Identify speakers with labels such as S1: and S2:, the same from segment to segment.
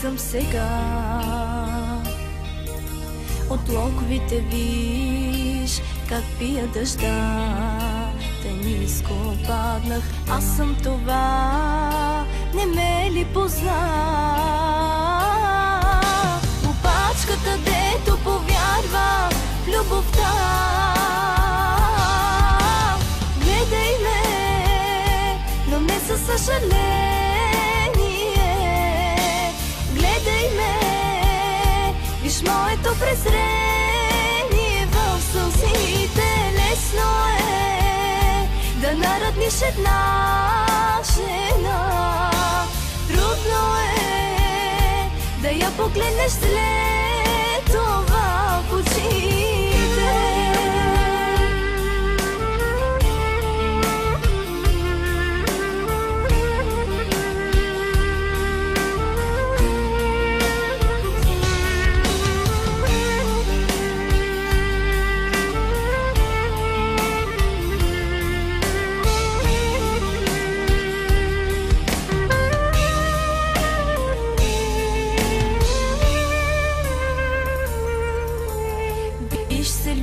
S1: съм сега. От локовите виж как пия дъжда, те ниско паднах, аз съм това, не ме ли позна? Опачката, дето повярва в любовта, гледай ме, но не със съжаление, гледай ме, виж моето презрение в сълзите. Лесно е да нарадниш една жена, трудно е да я погледнеш след това в очите.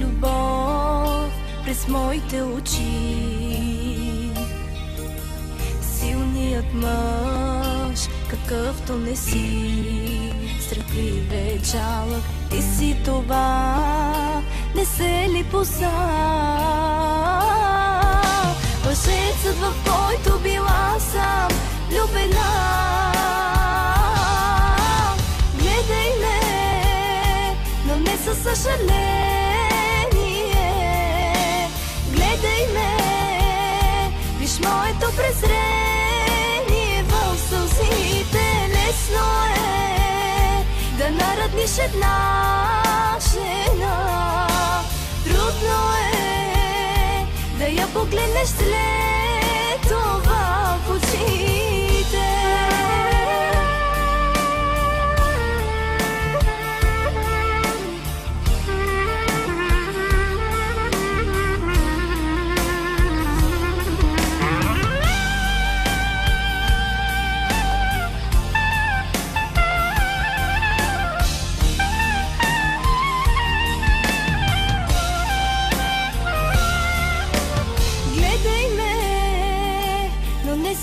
S1: Любов през моите очи, силният мъж, какъвто не си, страхливе жалък, ти си това, не се ли позна? Лъжецът, в който била съм влюбена, гледай ме, но не със съжаление, моето презрение в сълзите. Лесно е да нарадниш една жена, трудно е да я погледнеш след това в очите.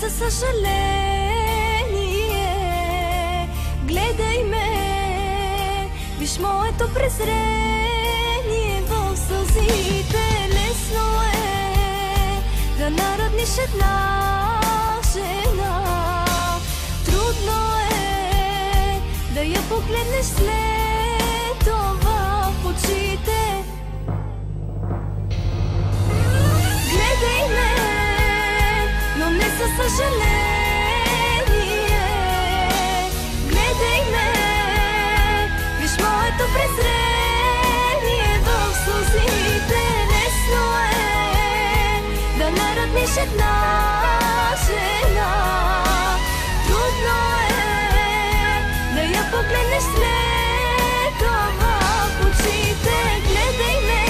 S1: Със съжаление, гледай ме, виж моето презрение в сълзите. Лесно е да нарадниш една жена, трудно е да я погледнеш след това в очите. Гледай ме, но не със съжаление, гледай ме, виж моето презрение в сълзите. Лесно е да нарадниш една жена, трудно е да я погледнеш след това в очите. Гледай ме,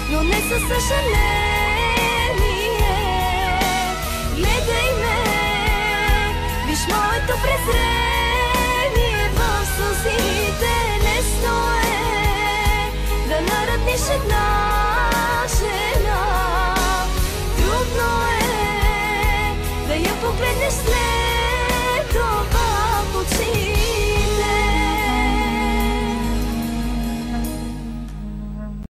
S1: но не със съжаление, гледай ме, виж моето презрение